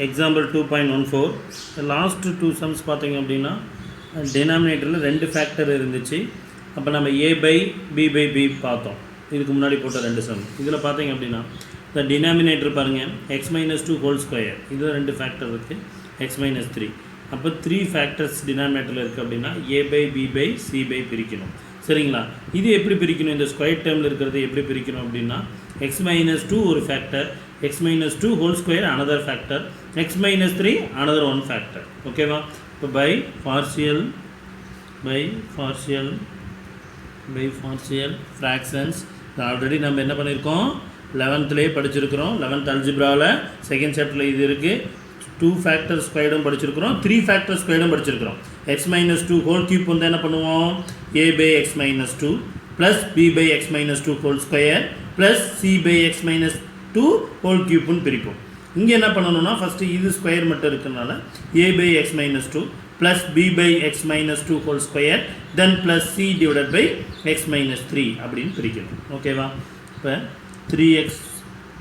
Example 2.14 last two sums பார்த்தீங்க அப்படின்னா டினாமினேட்டரில் ரெண்டு ஃபேக்டர் இருந்துச்சு. அப்போ நம்ம a by b by b பார்த்தோம். இதுக்கு முன்னாடி போட்ட ரெண்டு சம். இதில் பார்த்தீங்க அப்படின்னா இந்த டினாமினேட்டர் பாருங்கள் x minus 2 ஹோல் ஸ்கொயர், இதில் ரெண்டு ஃபேக்டர் இருக்குது, x minus 3. அப்போ 3 ஃபேக்டர்ஸ் டினாமினேட்டரில் இருக்குது அப்படின்னா a by b by c by பிரிக்கணும். சரிங்களா? இது எப்படி பிரிக்கணும்? இந்த ஸ்கொயர் டேர்மில் இருக்கிறது எப்படி பிரிக்கணும் அப்படின்னா x minus 2 ஒரு factor, x minus 2 whole square another factor, x minus 3 another one factor. ஓகேவா? இப்போ by partial fractions ஆல்ரெடி நம்ம என்ன பண்ணியிருக்கோம், 11th படிச்சிருக்கிறோம். 11th அல்ஜிப்ராவில் செகண்ட் சாப்டரில் இது இருக்குது. 2 ஃபேக்டர் ஸ்கொயர்டும் படிச்சிருக்கிறோம், 3 ஃபேக்டர் ஸ்கொயர்டும் படிச்சிருக்கிறோம். x minus 2 ஹோல் கியூப் வந்து என்ன பண்ணுவோம், a by x minus 2 plus b by x minus 2 whole square plus c by x minus 2 whole கியூப்னு பிரிப்போம். இங்கே என்ன பண்ணணும்னா ஃபஸ்ட்டு இது ஸ்கொயர் மட்டும் இருக்கிறதுனால a by x minus 2 plus b by x minus 2 whole square then plus c divided by x minus 3 அப்படின்னு பிரிக்கணும். ஓகேவா? இப்போ 3x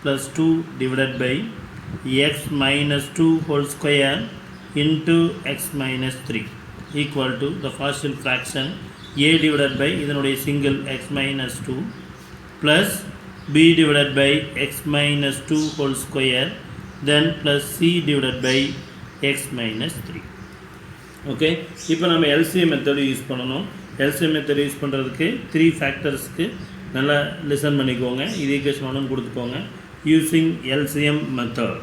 plus 2 divided by x minus 2 whole square into x minus 3 equal to the partial fraction a divided by இதனுடைய single x minus 2 plus b divided by x minus 2 whole square then plus c divided by x minus 3. Okay, இப்போ நம்ம LCM method use பண்ணணும். LCM method use பண்ணுறதுக்கு 3 ஃபேக்டர்ஸ்க்கு நல்லா listen பண்ணிக்கோங்க. இது equation 1 கொடுத்துக்கோங்க. Using LCM method.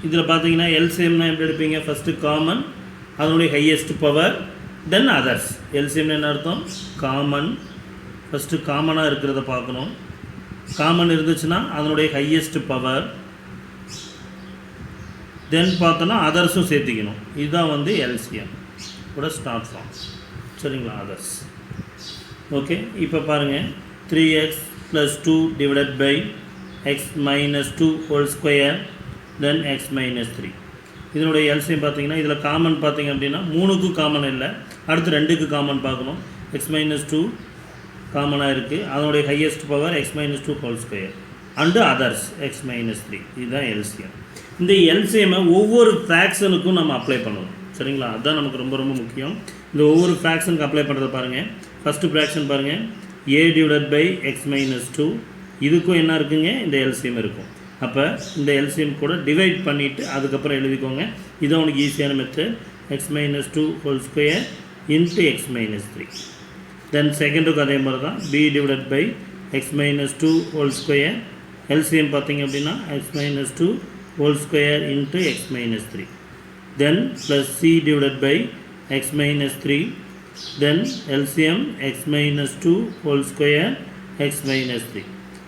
இதில் பார்த்தீங்கன்னா LCMனா எப்படி எடுப்பீங்க, ஃபஸ்ட்டு காமன், அதனுடைய ஹையஸ்ட் பவர், தென் அதர்ஸ். LCMனா என்ன அர்த்தம், காமன், ஃபஸ்ட்டு காமனாக இருக்கிறத பார்க்கணும். காமன் இருந்துச்சுன்னா அதனுடைய ஹையஸ்ட் பவர், தென் பார்த்தோன்னா அதர்ஸும் சேர்த்திக்கணும். இதுதான் வந்து LCM கூட ஸ்டார்ட் ஃபார்ம். சரிங்களா? அதர்ஸ். ஓகே, இப்போ பாருங்கள் 3x plus 2 divided by x minus 2 whole square then x minus 3. இதனுடைய LCM பார்த்தீங்கன்னா இதில் காமன் பார்த்தீங்க அப்படின்னா 3க்கும் காமன் இல்லை, அடுத்து 2க்கு காமன் பார்க்கணும். x minus 2 காமனாக இருக்குது, அதனுடைய highest power x minus 2 whole square and others x minus 3. இதுதான் LCM. இந்த LCMை ஒவ்வொரு ஃப்ராக்ஷனுக்கும் நம்ம அப்ளை பண்ணணும். சரிங்களா? அதுதான் நமக்கு ரொம்ப ரொம்ப முக்கியம். இந்த ஒவ்வொரு ஃப்ராக்ஷனுக்கு அப்ளை பண்ணுறத பாருங்கள். ஃபஸ்ட்டு ஃப்ராக்ஷன் பாருங்கள், a divided by x minus 2, இதுக்கும் என்ன இருக்குங்க, இந்த LCM இருக்கும். அப்போ இந்த LCM கூட டிவைட் பண்ணிவிட்டு அதுக்கப்புறம் எழுதிக்கோங்க. இதுதான் உனக்கு ஈஸியான method. x minus 2 whole square into x minus 3. Then செகண்டுக்கு அதே மாதிரி தான், b divided by x minus 2 whole square, LCM பார்த்தீங்க அப்படின்னா x minus 2 whole square into x minus 3. Then plus c divided by x minus 3, then LCM x minus 2 whole square x minus 3.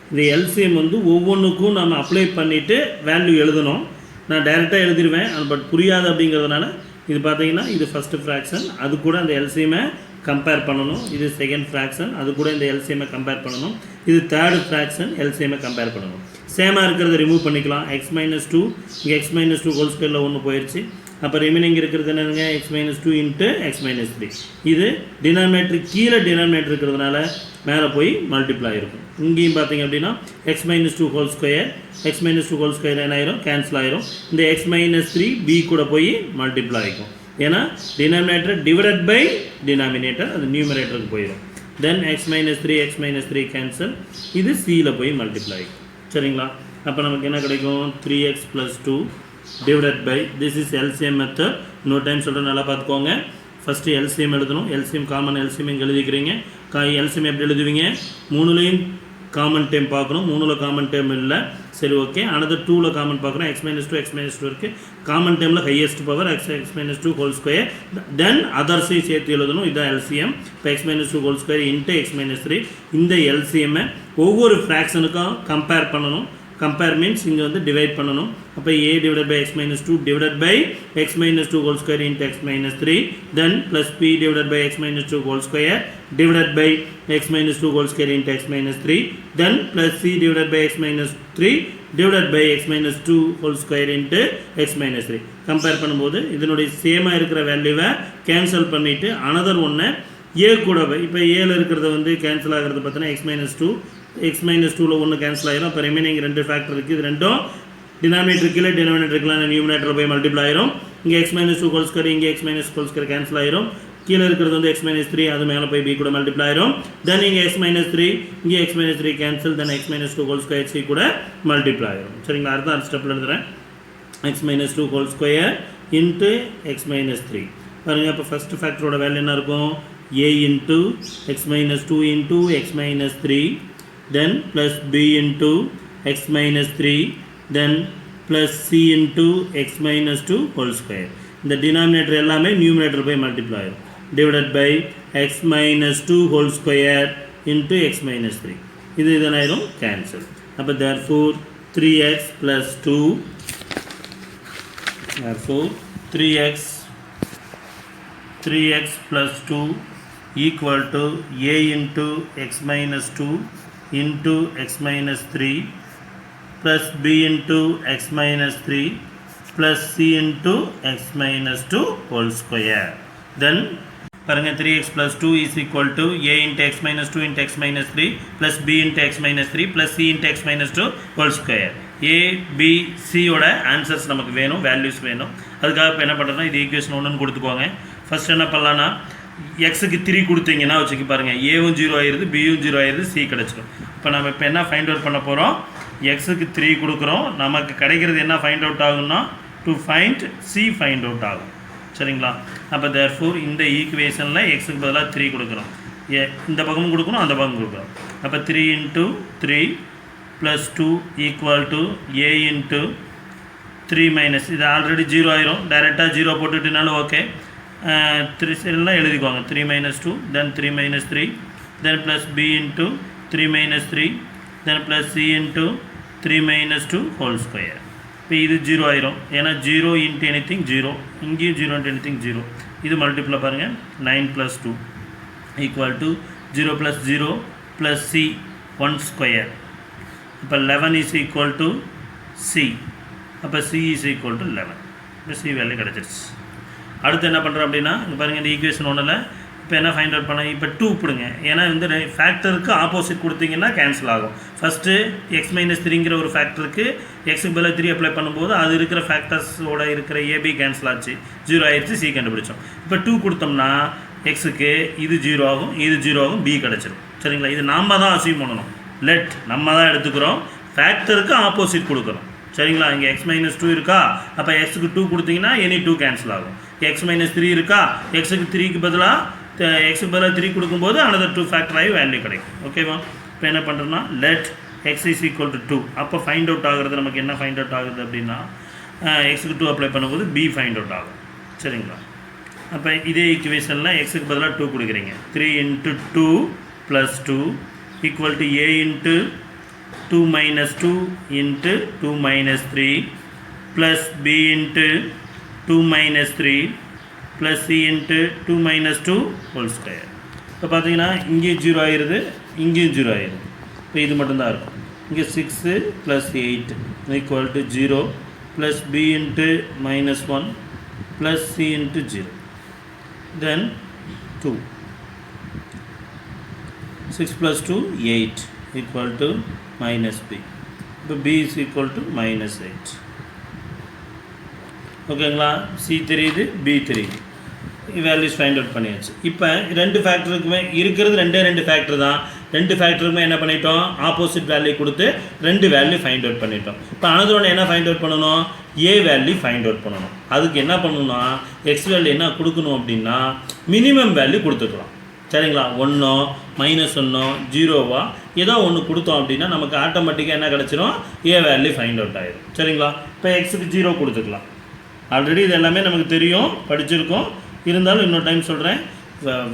இந்த LCM வந்து ஒவ்வொன்றுக்கும் நம்ம apply பண்ணிவிட்டு value எழுதணும். நான் டைரெக்டாக எழுதிடுவேன், பட் புரியாது அப்படிங்கிறதுனால இது பார்த்தீங்கன்னா இது ஃபஸ்ட்டு ஃப்ராக்ஷன், அது கூட அந்த LCMை கம்பேர் பண்ணணும். இது செகண்ட் ஃப்ராக்ஷன், அது கூட இந்த LCMை கம்பேர் பண்ணணும். இது தேர்டு ஃப்ராக்ஷன், LCMை கம்பேர் பண்ணணும். சேமாக இருக்கிறத ரிமூவ் பண்ணிக்கலாம். x minus 2 இங்கே x minus 2 ஹோல் ஸ்கொயரில் 1 போயிடுச்சு. அப்போ ரிமைனிங் இருக்கிறது என்னங்க, x minus 2 into x minus 3. இது டினாமினேட்டர் கீழே டினாமினேட்டர் இருக்கிறதுனால மேலே போய் மல்டிப்ளை இருக்கும். இங்கேயும் பார்த்தீங்க அப்படின்னா x minus 2 whole square, x minus 2 whole square என்ன ஆயிரும், கேன்சல் ஆயிரும். இந்த x minus 3 b கூட போய் மல்டிப்ளை ஆகிக்கும். ஏன்னா டினாமினேட்டர் டிவைடட் பை டினாமினேட்டர் அது நியூமரேட்டருக்கு போயிடும். தென் x minus 3 கேன்சல், இது சியில் போய் மல்டிப்ளை ஆகிக்கும். சரிங்களா? அப்போ நமக்கு என்ன கிடைக்கும், 3x plus 2 divided by, this is LCM method. இன்னொரு டைம் சொல்கிறேன், நல்லா பார்த்துக்கோங்க. ஃபஸ்ட்டு LCM எழுதணும். LCM காமன் LCM இங்கே எழுதிக்கிறீங்க. LCM எப்படி எழுதுவீங்க, 3லையும் காமன் டேம் பார்க்கணும். 3ல் காமன் டேம் இல்லை, சரி ஓகே. அனதர் 2ல் காமன் பார்க்குறோம். x minus 2 இருக்குது. காமன் டேமில் highest power x minus 2 whole square, then அதர்ஸையும் சேர்த்து எழுதணும். இதுதான் LCM. இப்போ x minus 2 whole square into x minus 3. இந்த LCMை ஒவ்வொரு ஃப்ராக்ஷனுக்கும் கம்பேர் பண்ணணும். கம்பேர் மீன்ஸ் இங்கே வந்து டிவைட் பண்ணணும். அப்போ a divided by x minus 2 divided by x minus 2 whole square into x minus 3, then plus p divided by x minus 2 whole square divided by x minus 2 whole square into x minus 3, then plus c divided by x minus 3 divided by x minus 2 whole square into x minus 3. Compare பண்ணும்போது இதனுடைய சேமாக இருக்கிற வேல்யூவை cancel பண்ணிவிட்டு another ஒன்றை a கூட இப்போ ஏல இருக்கிறத வந்து கேன்சல் ஆகிறது பார்த்தீங்கன்னா x minus 2 x minus 2ல 1 cancel ஆயிரும். அப்போ ரிமைனிங் 2 ஃபேக்டர் இருக்குது. இது ரெண்டும் டினாமினேட்டர் கீழே டினாமினேட்டர் கீழே நியூமினேட்டர் போய் மல்டிப்ளை ஆயிரும். இங்கே x minus two whole square இங்கே x minus whole square cancel ஆயிரும். கீழே இருக்கிறது வந்து எக்ஸ் மைனஸ் த்ரீ அது மேலே போய் பி கூட மல்டிப்ளை ஆயிரும். தென் இங்கே எக்ஸ் மைனஸ் த்ரீ இங்கே x minus three cancel. Then x minus two whole square C கூட மல்டிப்ளை ஆயிரும். சரிங்களா? அடுத்த ஸ்டெப்பில் எழுதுறேன். X minus two whole square into x minus three பாருங்கள். இப்போ ஃபஸ்ட்டு ஃபேக்டரோட வேல்யூ என்ன இருக்கும்? a into x minus 2 into x minus 3 then plus b into x minus 3 then plus c into x minus 2 whole square. இந்த denominator எல்லாமே numerator by multiply divided by x minus 2 whole square into x minus 3. இது இதனாயிரும் cancel. அப்போ therefore 3x plus 2 therefore 3x plus 2 equal to a into x minus 2 into x minus 3 plus b into x minus 3 plus c into x minus 2 whole square. Then பாருங்க 3x plus 2 is equal to a into x minus 2 into x minus 3 plus b into x minus 3 plus c into x minus 2 whole square. a b c ஓட answers நமக்கு வேணும், values வேணும். அதுக்காக இப்போ என்ன பண்ணுறோம்னா இது ஈக்குவேஷன் ஒன்றுன்னு கொடுத்துக்கோங்க. ஃபஸ்ட் என்ன பண்ணலான்னா எக்ஸுக்கு 3 கொடுத்தீங்கன்னா வச்சுக்கி பாருங்கள் ஏவும் 0 ஆயிடுது, பியும் 0 ஆயிடுது, சி கிடச்சிடும். இப்போ நம்ம இப்போ என்ன ஃபைண்ட் அவுட் பண்ண போகிறோம்? எக்ஸுக்கு 3 கொடுக்குறோம். நமக்கு கிடைக்கிறது என்ன ஃபைண்ட் அவுட் ஆகும்னா to find C find out ஆகும். சரிங்களா? அப்போ தேர்ஃபோர் இந்த ஈக்குவேஷனில் எக்ஸுக்கு பதிலாக 3 கொடுக்குறோம். இந்த பக்கமும் கொடுக்கணும், அந்த பக்கம் கொடுக்குறோம். அப்போ 3 into 3 + 2 equal to a into 3 minus இது ஆல்ரெடி 0 ஆயிரும். டைரெக்டாக 0 போட்டுட்டுனாலும் ஓகே. 3 எல்லாம் எழுதிக்குவாங்க. 3 minus 2 then 3 minus 3 then plus b into 3 minus 3 then plus c into 3 minus 2 whole square. இப்போ இது 0 ஆயிரும். ஏன்னா 0 into anything 0, இங்கேயும் 0 into anything 0. இது மல்டிப்ளை பாருங்கள். 9 plus 2 equal to 0 plus 0 plus c 1 square. இப்போ 11 is equal to c. அப்போ c is equal to 11. இப்போ c வேல்யூ கிடச்சிருச்சு. அடுத்து என்ன பண்ணுறோம் அப்படின்னா இங்கே பாருங்கள் இந்த ஈக்குவேஷன் ஒன்றில் இப்போ என்ன ஃபைண்ட் அவுட் பண்ண இப்போ 2 பிடுங்க. ஏன்னா வந்து ஃபேக்டருக்கு ஆப்போசிட் கொடுத்தீங்கன்னா கேன்சல் ஆகும். ஃபஸ்ட்டு எக்ஸ் மைனஸ் 3ங்கிற ஒரு ஃபேக்டருக்கு எக்ஸுக்கு பதிலாக 3 அப்ளை பண்ணும்போது அது இருக்கிற ஃபேக்டர்ஸோட இருக்கிற ஏபி கேன்சல் ஆச்சு, 0 ஆயிடுச்சு, சி கண்டுபிடிச்சோம். இப்போ 2 கொடுத்தோம்னா எக்ஸுக்கு இது 0 ஆகும், இது 0 ஆகும், பி கிடச்சிடும். சரிங்களா? இது நாம் தான் அசீவ் பண்ணணும். லெட் நம்ம தான் எடுத்துக்கிறோம், ஃபேக்டருக்கு ஆப்போசிட் கொடுக்குறோம். சரிங்களா? இங்கே எக்ஸ் மைனஸ் 2 இருக்கா, அப்போ எக்ஸுக்கு 2 கொடுத்தீங்கன்னா எனி 2 கேன்சல் ஆகும். எக்ஸ் மைனஸ் 3 இருக்கா, எக்ஸுக்கு 3க்கு பதிலாக எக்ஸுக்கு பதிலாக 3 கொடுக்கும்போது another 2 ஃபேக்டர் ஆகி வேல்யூ கிடைக்கும். ஓகேவா? இப்போ என்ன பண்ணுறோன்னா let X is equal to 2. அப்போ ஃபைண்ட் அவுட் ஆகுறது நமக்கு என்ன ஃபைண்ட் அவுட் ஆகுது அப்படின்னா எக்ஸுக்கு 2 அப்ளை பண்ணும்போது பி ஃபைண்ட் அவுட் ஆகும். சரிங்களா? அப்போ இதே ஈக்குவேஷனில் எக்ஸுக்கு பதிலாக 2 கொடுக்குறீங்க. 3 into 2 plus 2 equal to a into 2 minus 2 into 2 minus 3 plus b into 2 minus 3 plus c into 2 minus 2 whole square. இப்போ பார்த்தீங்கன்னா இங்கேயும் 0 ஆயிடுது, இங்கேயும் 0 ஆயிடுது. இப்போ இது மட்டும்தான் இருக்கும். இங்கே 6 plus 8 equal to 0 plus b into minus 1 plus c into 0. Then 2. 6 plus 2 8 equal to minus b. இப்போ b is equal to minus 8. ஓகேங்களா? சி தெரியுது, பி தெரியுது, வேல்யூஸ் ஃபைண்ட் அவுட் பண்ணியாச்சு. இப்போ 2 ஃபேக்டருக்குமே இருக்கிறது 2 ஃபேக்டர் தான். 2 ஃபேக்டருக்குமே என்ன பண்ணிட்டோம்? ஆப்போசிட் வேல்யூ கொடுத்து 2 வேல்யூ ஃபைண்ட் அவுட் பண்ணிட்டோம். இப்போ அனதர் என்ன ஃபைண்ட் அவுட் பண்ணணும்? ஏ வேல்யூ ஃபைண்ட் அவுட் பண்ணணும். அதுக்கு என்ன பண்ணணும்னா எக்ஸ் வேல்யூ என்ன கொடுக்கணும் அப்படின்னா மினிமம் வேல்யூ கொடுத்துக்கலாம். சரிங்களா? 1 -1 0வா ஏதோ ஒன்று கொடுத்தோம் அப்படின்னா நமக்கு ஆட்டோமேட்டிக்காக என்ன கிடச்சிரும்? ஏ வேல்யூ ஃபைண்ட் அவுட் ஆகிடும். சரிங்களா? இப்போ எக்ஸுக்கு 0 கொடுத்துக்கலாம். ஆல்ரெடி இது எல்லாமே நமக்கு தெரியும், படிச்சிருக்கோம். இருந்தாலும் இன்னொரு டைம் சொல்கிறேன்.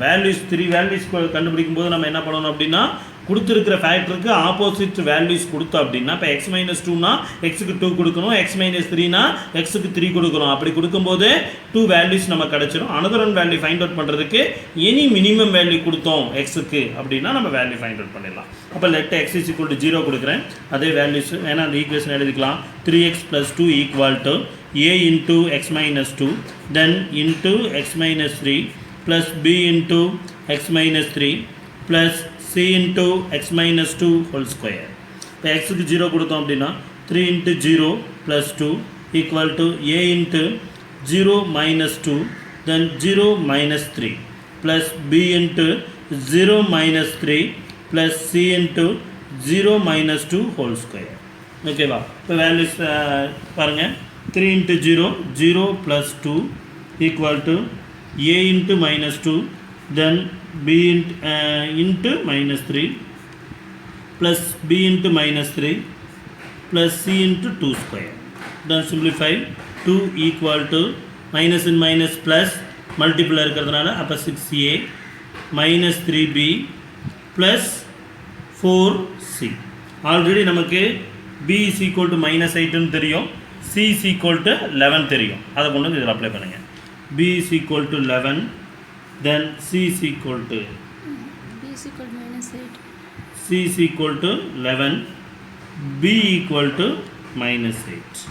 வேல்யூஸ் 3 வேல்யூஸ் கண்டுபிடிக்கும் போது நம்ம என்ன பண்ணணும் அப்படின்னா கொடுத்துருக்கிற ஃபேக்டருக்கு ஆப்போசிட் வேல்யூஸ் கொடுத்தோம் அப்படின்னா இப்போ எக்ஸ் மைனஸ் 2னா எக்ஸுக்கு 2 கொடுக்கணும், எக்ஸ் மைனஸ் 3னா எக்ஸுக்கு 3 கொடுக்கணும். அப்படி கொடுக்கும்போது 2 வேல்யூஸ் நம்ம கிடச்சிரும். Another one value find out பண்ணுறதுக்கு எனி மினிமம் வேல்யூ கொடுத்தோம் எக்ஸுக்கு அப்படின்னா நம்ம வேல்யூ ஃபைண்ட் அவுட் பண்ணிடலாம். அப்போ let X is equal to 0 கொடுக்குறேன். அதே வேல்யூஸ் வேணால் அந்த ஈக்குவேஷன் எழுதிக்கலாம். 3x + 2 equal to a into x minus 2 then into x minus 3 plus b into x minus 3 plus c into x minus 2 whole square. இப்போ எக்ஸுக்கு 0 கொடுத்தோம் அப்படின்னா 3 into 0 plus 2 equal to a into 0 minus 2 then 0 minus 3 plus b into 0 minus 3 plus c into 0 minus 2 whole square. Okay வா, இப்போ values பாருங்கள். 3 into 0 0 plus 2 equal to a into minus 2 then b into minus 3 plus b into minus 3 plus c into 2 square. Then simplify 2 equal to minus in minus plus multiple இருக்கிறதுனால அப்போ 6a minus 3b plus 4c. Already நமக்கு b is equal to minus 8 தெரியும், c is equal to 11 தெரியும். அதை கொண்டு வந்து இதில் apply பண்ணுங்கள். b is equal to 11 then c is equal to b is equal to minus 8, c is equal to 11, b equal to minus 8.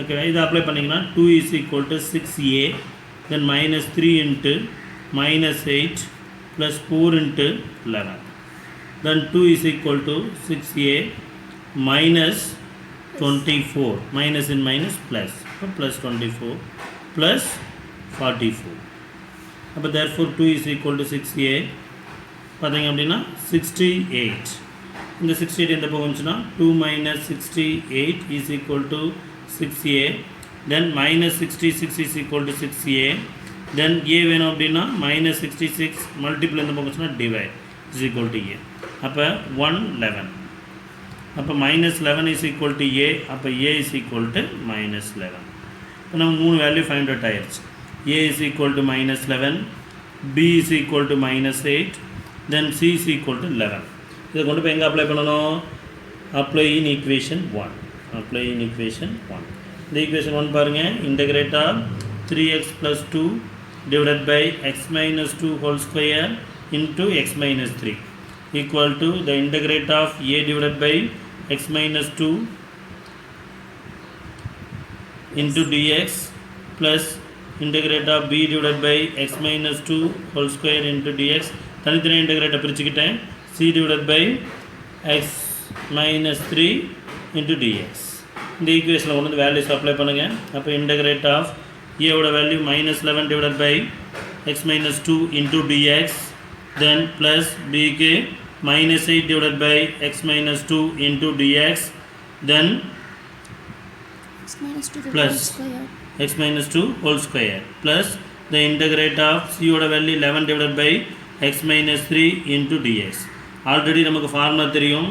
Okay, இதை apply பண்ணிங்கன்னா 2 is equal to 6a then minus 3 into minus 8 plus 4 into 11. Then 2 is equal to 6a minus 24, minus in minus plus, so plus 24 plus 44. அப்போ therefore 2 is equal to 6a பார்த்தீங்க அப்படின்னா 68. இந்த 68 எந்த பக்கம் வந்துச்சுன்னா 2 minus 68 is equal to 6a then minus 66 is equal to 6a then a வேணும் அப்படின்னா minus 66 multiple எந்த பக்கம் வந்துச்சுன்னா divide is equal to a. அப்போ 111. அப்போ minus 11 is equal to a, அப்போ a is equal to minus 11. இப்போ நம்ம 3 வேல்யூ ஃபைண்ட் அவுட் ஆயிடுச்சு. a is equal to minus 11, b is equal to minus 8 then c is equal to 11. இதை கொண்டு போய் எங்கே அப்ளை பண்ணணும்? Apply in equation 1. Apply in equation 1. இந்த ஈக்குவேஷன் 1 பாருங்கள். Integrate of 3x plus 2 divided by x minus 2 whole square into x minus 3 equal to the integrate of a divided by x minus 2 into dx plus integrate of b divided by x minus 2 whole square into dx. தனித்தனி இன்டகிரேட்டை பிரிச்சுக்கிட்டேன். c divided by x minus 3 into dx. இந்த ஈக்குவேஷனில் கொண்டு வந்து values apply பண்ணுங்கள். அப்போ integrate of ஏவோட value minus 11 divided by x minus 2 into dx then plus bக்கு minus 8 divided by x minus 2 into dx then x minus 2 plus whole square, x minus 2 whole square plus the integrate of c ஓட value 11 divided by x minus 3 into dx. Already நமக்கு formula தெரியும்.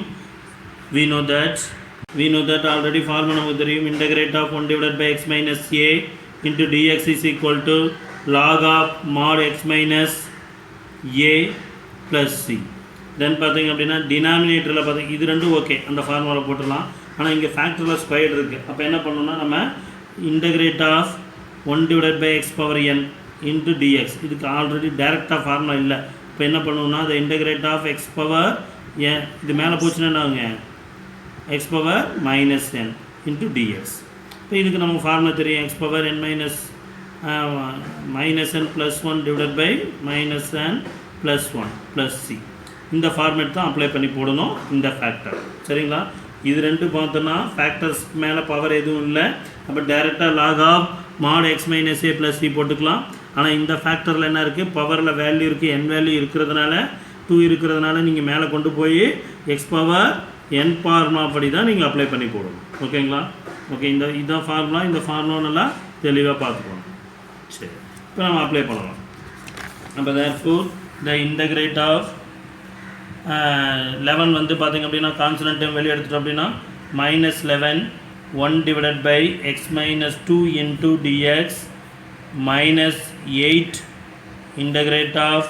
we know that already formula நமக்கு தெரியும். integrate of 1 divided by x minus a into dx is equal to log of mod x minus a plus c. தென் பார்த்தீங்க அப்படின்னா டினாமினேட்டரில் பார்த்தீங்க இது ரெண்டும் ஓகே, அந்த ஃபார்முலாவில் போட்டுடலாம். ஆனால் இங்கே ஃபேக்டரில் ஸ்கொயர்டு இருக்குது. அப்போ என்ன பண்ணணும்னா நம்ம integrate of 1 divided by x power n into dx, இதுக்கு ஆல்ரெடி டைரெக்டாக ஃபார்முலா இல்லை. இப்போ என்ன பண்ணணும்னா அதை integrate of x power n, இது மேலே போச்சுன்னா என்னங்க x power minus n into dx. இப்போ இதுக்கு நமக்கு ஃபார்முலா தெரியும். X power n minus n plus 1 divided by minus n plus 1 plus c. இந்த ஃபார்மேட் தான் அப்ளை பண்ணி போடணும் இந்த ஃபேக்டர். சரிங்களா? இது ரெண்டு பார்த்தோன்னா ஃபேக்டர்ஸ் மேலே பவர் எதுவும் இல்லை. அப்போ டேரெக்டாக log of mod x minus a plus c போட்டுக்கலாம். ஆனால் இந்த ஃபேக்டரில் என்ன இருக்குது? பவரில் வேல்யூ இருக்குது, என் வேல்யூ இருக்கிறதுனால 2 இருக்கிறதுனால நீங்கள் மேலே கொண்டு போய் எக்ஸ் பவர் என் ஃபார்முலா படி தான் நீங்கள் அப்ளை பண்ணி போடணும். ஓகேங்களா? ஓகே, இதுதான் ஃபார்முலா. இந்த ஃபார்முலா நல்லா தெளிவாக பார்த்துக்கணும். சரி, இப்போ நம்ம அப்ளை பண்ணலாம். அப்போ தேர்ஃபோர் த இன்டகிரேட் ஆஃப் 11 வந்து பார்த்திங்க அப்படின்னா கான்ஸ்டன்ட் டைம் வெளியே எடுத்துட்டோம் அப்படின்னா minus 11 1 divided by x minus 2 into dx minus 8 integrate of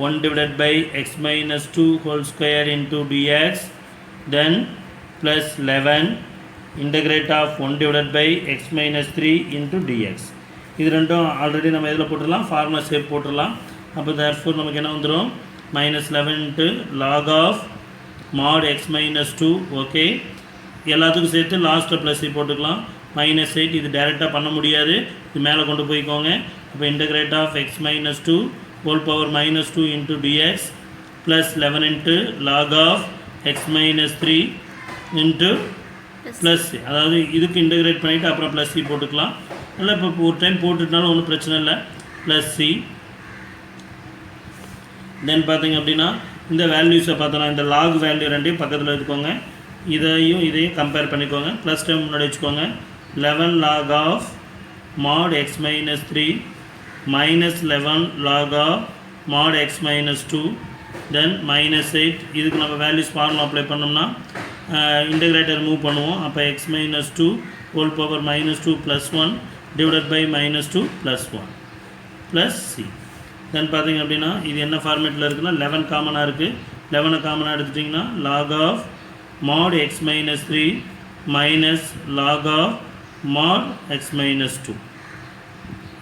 1 divided by x minus 2 whole square into dx then plus 11 integrate of 1 divided by x minus 3 into dx. இது ரெண்டும் already நம்ம இதில் போட்டுடலாம், formula shape போட்டுடலாம். அப்போ therefore நமக்கு என்ன வந்துடும்? minus 11 into log of mod x minus 2. Okay, எல்லாத்துக்கும் சேர்த்து லாஸ்ட்டில் ப்ளஸ் போட்டுக்கலாம். minus 8 இது டேரெக்டாக பண்ண முடியாது, இது மேலே கொண்டு போய்க்கோங்க. அப்போ integrate of x minus 2 whole power minus 2 into dx plus 11 into log of x minus 3 into plus C, அதாவது இதுக்கு இன்டகிரேட் பண்ணிவிட்டு அப்புறம் ப்ளஸ் சி போட்டுக்கலாம். இல்லை இப்போ ஒரு டைம் போட்டுட்டாலும் ஒன்றும் பிரச்சனை இல்லை. ப்ளஸ் சி தென் பார்த்தீங்க அப்படின்னா இந்த வேல்யூஸை பார்த்தோன்னா இந்த லாக் வேல்யூ ரெண்டையும் பக்கத்தில் வச்சுக்கோங்க. இதையும் கம்பேர் பண்ணிக்கோங்க. ப்ளஸ் டைம் முன்னாடி வச்சுக்கோங்க. 11 log of mod x minus 3 minus 11 log of mod x minus 2 then minus 8. இதுக்கு நம்ம வேல்யூஸ் ஃபார்முலா அப்ளை பண்ணோம்னா இன்டகிரேட்டர் மூவ் பண்ணுவோம். அப்போ x minus 2 whole power minus 2 plus 1 divided by minus 2 plus 1 plus c. தென் பார்த்தீங்க அப்படின்னா இது என்ன ஃபார்மேட்டில் இருக்குன்னா 11 காமனாக இருக்குது. 11 காமனாக எடுத்துட்டிங்கன்னா log of mod x minus 3 minus log of mod x minus 2.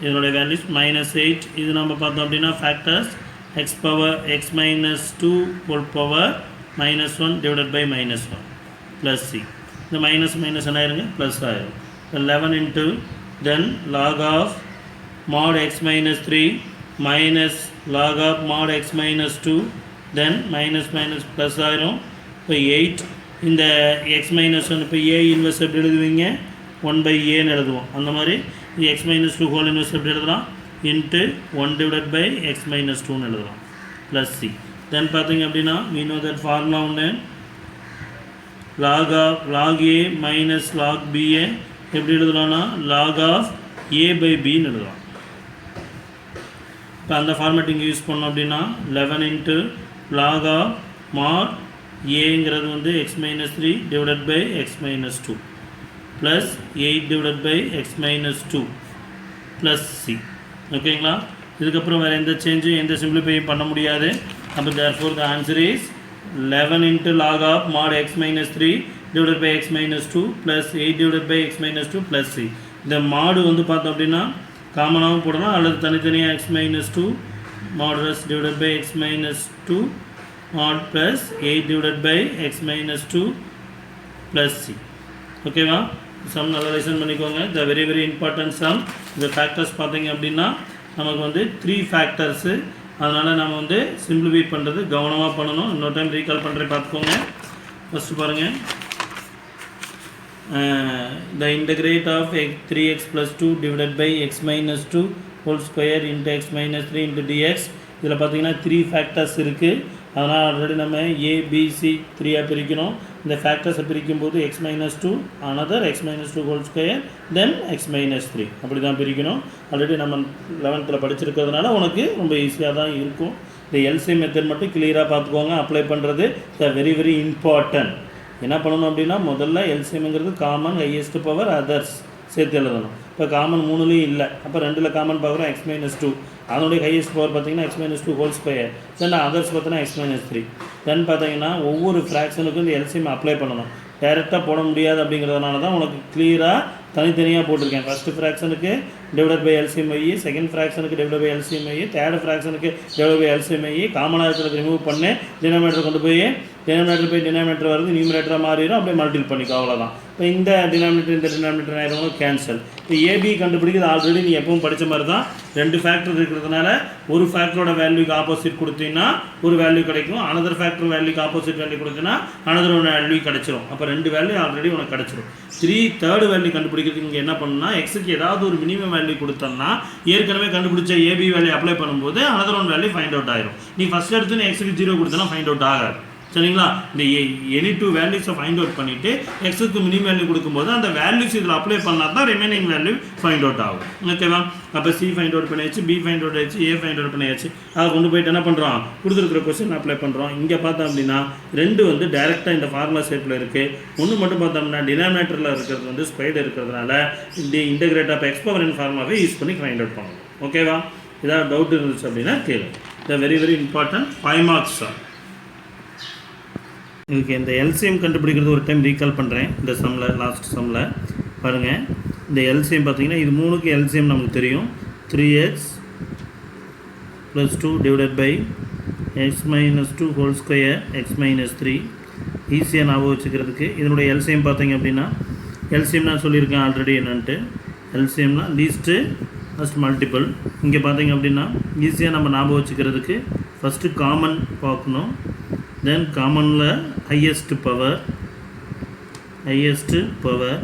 இதனுடைய வேல்யூஸ் -8. இது நம்ம பார்த்தோம் அப்படின்னா factors x power x minus 2 whole power -1 divided by -1 plus c. இந்த மைனஸ் என்ன ஆயிருங்க ப்ளஸ் ஆயிரும். 11 into then log of mod x minus 3 minus log of mod x minus 2 then minus plus ஆயிரும். இப்போ 8 இந்த x minus 1 இப்போ a inverse எப்படி எழுதுவீங்க 1/aன்னு எழுதுவோம். அந்த மாதிரி x minus 2 ஹோல் இன்வெர்ஸ் எப்படி எழுதலாம் into 1 divided by x minus 2ன்னு எழுதலாம் ப்ளஸ் சி. தென் பார்த்தீங்க அப்படின்னா we know that ஃபார்முலா ஒன்று log a minus log ba எப்படி எழுதலாம்னா log of a by bன்னு எழுதலாம். இப்போ அந்த ஃபார்மேட்டிங் யூஸ் பண்ணோம் அப்படின்னா 11 into log of mod ஏங்கிறது வந்து x minus 3 divided by x minus 2 plus 8 divided by x minus 2 plus c. ஓகேங்களா? இதுக்கப்புறம் வேறு எந்த சேஞ்சும் எந்த சிம்பிளிஃபையும் பண்ண முடியாது. அப்போ therefore the answer is 11 into log of mod x minus 3 divided by x minus 2 plus 8 divided by x minus 2 plus c. இந்த மாடு வந்து பார்த்தோம் அப்படின்னா காமனாகவும் போடலாம் அல்லது தனித்தனியாக x minus 2 modulus divided by x minus 2 mod plus 8 divided by x minus 2 plus c. ஓகேவா? Sum நல்லா லிசன் பண்ணிக்கோங்க. The very important sum. இந்த ஃபேக்டர்ஸ் பார்த்தீங்க அப்படின்னா நமக்கு வந்து 3 ஃபேக்டர்ஸு. அதனால் நம்ம வந்து சிம்பிளிஃபை பண்ணுறது கவனமாக பண்ணணும். இன்னொரு டைம் ரீகால் பண்ணுறேன் பார்த்துக்கோங்க. ஃபஸ்ட்டு பாருங்கள், the integrate of 3x plus 2 divided by x minus 2 whole square into x minus 3 into dx. இதில் பார்த்தீங்கன்னா 3 ஃபேக்டர்ஸ் இருக்குது. அதனால் ஆல்ரெடி நம்ம ABC 3ஆக பிரிக்கணும். இந்த ஃபேக்டர்ஸை பிரிக்கும்போது x minus 2 another x minus 2 whole square then x minus 3 அப்படி தான் பிரிக்கணும். ஆல்ரெடி நம்ம 11th படிச்சிருக்கிறதுனால உனக்கு ரொம்ப ஈஸியாக தான் இருக்கும். இந்த எல்சிஎம் மெத்தட் மட்டும் கிளியராக பார்த்துக்கோங்க. அப்ளை பண்ணுறது வெரி இம்பார்ட்டன்ட். என்ன பண்ணணும் அப்படின்னா முதல்ல எல்சிஎம்ங்கிறது காமன் ஹையஸ்ட் பவர் அதர்ஸ் சேர்த்து எழுதணும். இப்போ காமன் 3லேயும் இல்லை. அப்போ 2ல் காமன் பவர் x minus 2 அதனுடைய ஹையஸ்ட் பவர் பார்த்தீங்கன்னா x minus 2 whole square. Then others பார்த்தீங்கன்னா x minus 3. தென் பார்த்தீங்கன்னா ஒவ்வொரு ஃப்ராக்ஷனுக்கும் இந்த எல்சிஎம் அப்ளை பண்ணணும். டைரெக்டாக போட முடியாது அப்படிங்கிறதுனால தான் உனக்கு கிளியராக தனித்தனியாக போட்டிருக்கேன். ஃபஸ்ட்டு ஃப்ராக்ஷனுக்கு டிவைடட் பை எல்சிஎம் ஐ, செகண்ட் ஃப்ராக்ஷனுக்கு டிவைட் பை எல்சிஎம் ஐ, தேர்ட் ஃப்ராக்ஷனுக்கு டிவைட் பை எல்சிஎம் ஐ. காமனாக இருக்கிறது ரிமூவ் பண்ணி டினாமினேட்டர் கொண்டு போய் டினாமினேட்டர் வருது நியூமரேட்டராக மாறிடும். அப்படியே மல்டிபிள் பண்ணிக்கோ, அவ்வளோதான். இப்போ இந்த டினாமினேட்டர் ஆயிடும் கேன்சல். இப்போ ஏபி கண்டுபிடிக்கிறது ஆல்ரெடி நீ எப்பவும் படித்த மாதிரி தான். 2 ஃபேக்டர் இருக்கிறதுனால ஒரு ஃபேக்டரோட வேல்யூக்கு ஆப்போசிட் கொடுத்தீங்கன்னா ஒரு வேல்யூ கிடைக்கும். அனதர் ஃபேக்டர் வேல்யூக்கு ஆப்போசிட் வேல்யூ கொடுத்தீங்கன்னா அனதர் ஒரு வேல்யூ கிடைச்சிரும். அப்போ 2 வேல்யூ ஆல்ரெடி உனக்கு கிடச்சிரும். தேர்ட் வேல்யூ கண்டுபிடிக்கிறதுக்கு இங்கே என்ன பண்ணணும்னா எக்ஸுக்கு ஏதாவது ஒரு மினிமம் வேல்யூ கொடுத்தோம்னா ஏற்கனவே கண்டுபிடிச்ச ஏபி வேல்யூ அப்ளை பண்ணும்போது another one value find out ஆயிரும். நீ ஃபஸ்ட் எடுத்து எக்ஸுக்கு 0 கொடுத்தனா ஃபைண்ட் அவுட் ஆகாது. சரிங்களா? இந்த எனி 2 வேல்யூஸை ஃபைண்ட் அவுட் பண்ணிவிட்டு எக்ஸுக்கு மினிமம் வேல்யூ கொடுக்கும்போது அந்த வேல்யூஸ் இதில் அப்ளை பண்ணால் தான் ரிமைனிங் வேல்யூ ஃபைண்ட் அவுட் ஆகும். ஓகேவா? அப்போ சி ஃபைண்ட் அவுட் பண்ணியாச்சு, பி ஃபைண்ட் அவுட் ஆயிடுச்சு, ஏ ஃபைண்ட் அவுட் பண்ணியாச்சு. அதை கொண்டு போயிட்டு என்ன பண்ணுறோம், கொடுத்துருக்குற கொஸ்டின் அப்ளை பண்ணுறோம். இங்கே பார்த்தோம் அப்படின்னா 2 வந்து டைரெக்டாக இந்த ஃபார்முலா ஷேப்பில் இருக்குது. ஒன்று மட்டும் பார்த்தோம்னா டினாமினேட்டரில் இருக்கிறது வந்து ஸ்கொயர் இருக்கிறதுனால இந்த integrate of x power n ஃபார்முலாவை யூஸ் பண்ணி ஃபைண்ட் அவுட் பண்ணணும். ஓகேவா? ஏதாவது டவுட் இருந்துச்சு அப்படின்னா கேளு. த வெரி இம்பார்ட்டன்ட் 5 மார்க்ஸ் தான். இதுக்கு இந்த எல்சிஎம் கண்டுபிடிக்கிறது ஒரு டைம் ரீகால் பண்ணுறேன். இந்த சம்மில் லாஸ்ட் சம்மில் பாருங்கள், இந்த எல்சிஎம் பார்த்தீங்கன்னா இது 3க்கு எல்சிஎம் நமக்கு தெரியும். 3x + 2 divided by x minus 2 whole square x minus 3. ஈஸியாக ஞாபகம் வச்சுக்கிறதுக்கு இதனுடைய எல்சிஎம் பார்த்தீங்க அப்படின்னா எல்சிஎம் நான் சொல்லியிருக்கேன் ஆல்ரெடி என்னன்ட்டு. எல்சிஎம்னா லீஸ்ட்டு ஃபஸ்ட் மல்டிபிள். இங்கே பார்த்தீங்க அப்படின்னா ஈஸியாக நம்ம ஞாபகம் வச்சுக்கிறதுக்கு ஃபஸ்ட்டு காமன் பார்க்கணும். தென் காமனில் ஹையஸ்ட் பவர் ஹையஸ்ட்டு பவர்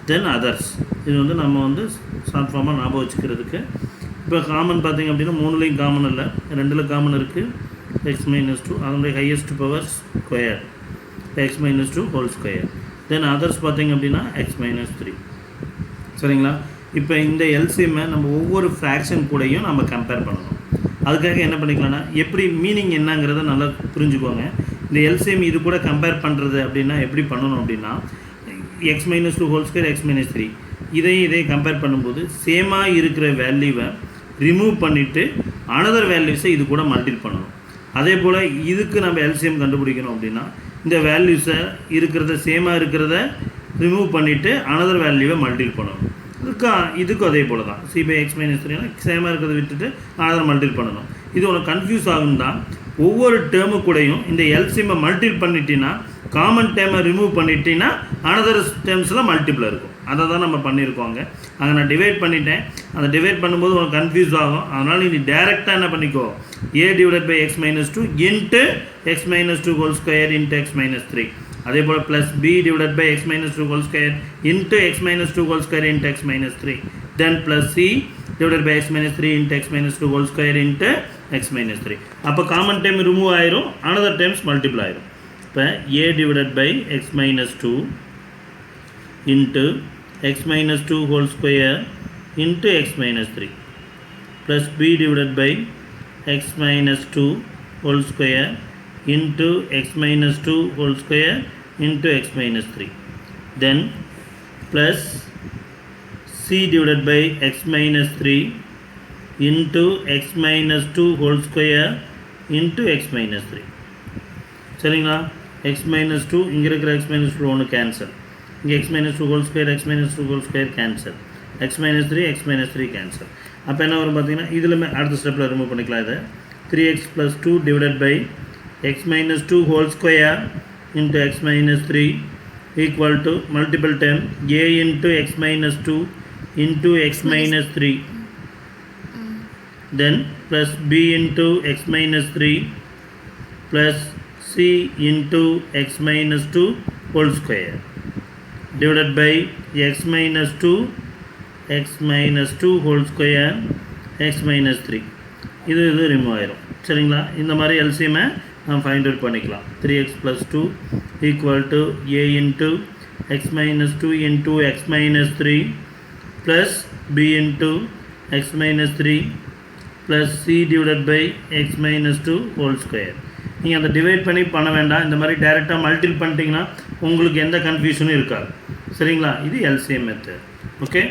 தென் அதர்ஸ். இது வந்து நம்ம வந்து ஷார்ட் ஃபார்மாக ஞாபகம் வச்சுக்கிறதுக்கு. இப்போ காமன் பார்த்திங்க அப்படின்னா 3லேயும் காமன் இல்லை, 2ல் காமன் இருக்குது. எக்ஸ் மைனஸ் 2 அதனுடைய highest power square x minus 2 whole square. Then others பார்த்திங்க அப்படின்னா எக்ஸ் மைனஸ் 3. சரிங்களா? இப்போ இந்த எல்சிஎம்மை நம்ம ஒவ்வொரு ஃப்ராக்ஷன் கூடயும் நம்ம கம்பேர் பண்ணணும். அதுக்காக என்ன பண்ணிக்கலாம்னா, எப்படி மீனிங் என்னங்கிறத நல்லா புரிஞ்சுக்கோங்க. இந்த எல்சிஎம் இது கூட கம்பேர் பண்ணுறது அப்படின்னா எப்படி பண்ணணும் அப்படின்னா, X minus 2 whole square x minus 3 இதையும் கம்பேர் பண்ணும்போது சேமாக இருக்கிற வேல்யூவை ரிமூவ் பண்ணிவிட்டு அனதர் வேல்யூஸை இது கூட மல்டிபிள் பண்ணணும். அதே போல் இதுக்கு நம்ம எல்சிஎம் கண்டுபிடிக்கணும் அப்படின்னா, இந்த வேல்யூஸை இருக்கிறத சேமாக இருக்கிறத ரிமூவ் பண்ணிவிட்டு அனதர் வேல்யூவை மல்டிபிள் பண்ணணும். இதுக்கும் அதே போல் தான். சி பை எக்ஸ் மைனஸ் 3 சேமாக இருக்கிறத விட்டுட்டு அனதர் மல்டிபிள் பண்ணணும். இது உனக்கு கன்ஃபியூஸ் ஆகும் தான். ஒவ்வொரு டேர்மு கூடயும் இந்த எல்சிஎம்மை மல்டிபிள் பண்ணிட்டீங்கன்னா, காமன் டேர்மை ரிமூவ் பண்ணிட்டீங்கன்னா அனதர் டேர்ம்ஸில் மல்டிபிள் இருக்கும். அதை தான் நம்ம பண்ணியிருக்கோங்க. அங்கே நான் டிவைட் பண்ணிட்டேன். அந்த டிவைட் பண்ணும்போது உனக்கு கன்ஃபியூஸ் ஆகும். அதனால் நீ டேரெக்டாக என்ன பண்ணிக்கோ, a divided by x minus 2 into x minus 2 whole square into x minus 3. அதே போல் plus b divided by x minus 2 whole square into x minus 2 whole square into x minus 3. Then plus c divided by x minus 3 into x minus 2 whole square into x minus 3. அப்போ common time remove ஆயிரும், another times multiple ஆயிரும். இப்போ a divided by x minus 2 into x minus 2 whole square into x minus 3 plus b divided by x minus 2 whole square into x minus 2 whole square into x minus 3. Then plus c divided by x minus 3 into x minus 2 whole square into x minus 3. சரிங்களா? x minus 2 இங்கே இருக்கிற x minus 2 ஒன்று cancel. இங்கே x minus 2 whole square x minus 2 whole square cancel. x minus 3 cancel. அப்போ என்ன வரும் பார்த்தீங்கன்னா, இதில் அடுத்த ஸ்டெப்பில் ரிமூவ் பண்ணிக்கலாம். இதை 3x plus 2 divided by x minus 2 whole square into x minus 3 equal to multiple term a into x minus 2 into x minus 3. Then plus b into x minus 3 plus c into x minus 2 whole square divided by x minus 2 whole square x minus 3. இது remove ஆயிரும். சரிங்களா? இந்த மாதிரி எல்சிஎம்மை நாம் find out பண்ணிக்கலாம். 3x plus 2 equal to a into x minus 2 into x minus 3 plus b into x minus 3 plus c divided by x minus 2 whole square. நீங்கள் அதை divide பண்ண வேண்டாம். இந்த மாதிரி டைரெக்டாக மல்டிபிள் பண்ணிட்டீங்கன்னா உங்களுக்கு எந்த கன்ஃபியூஷனும் இருக்காது. சரிங்களா? இது எல்சிஎம் மெத்தட். ஓகே.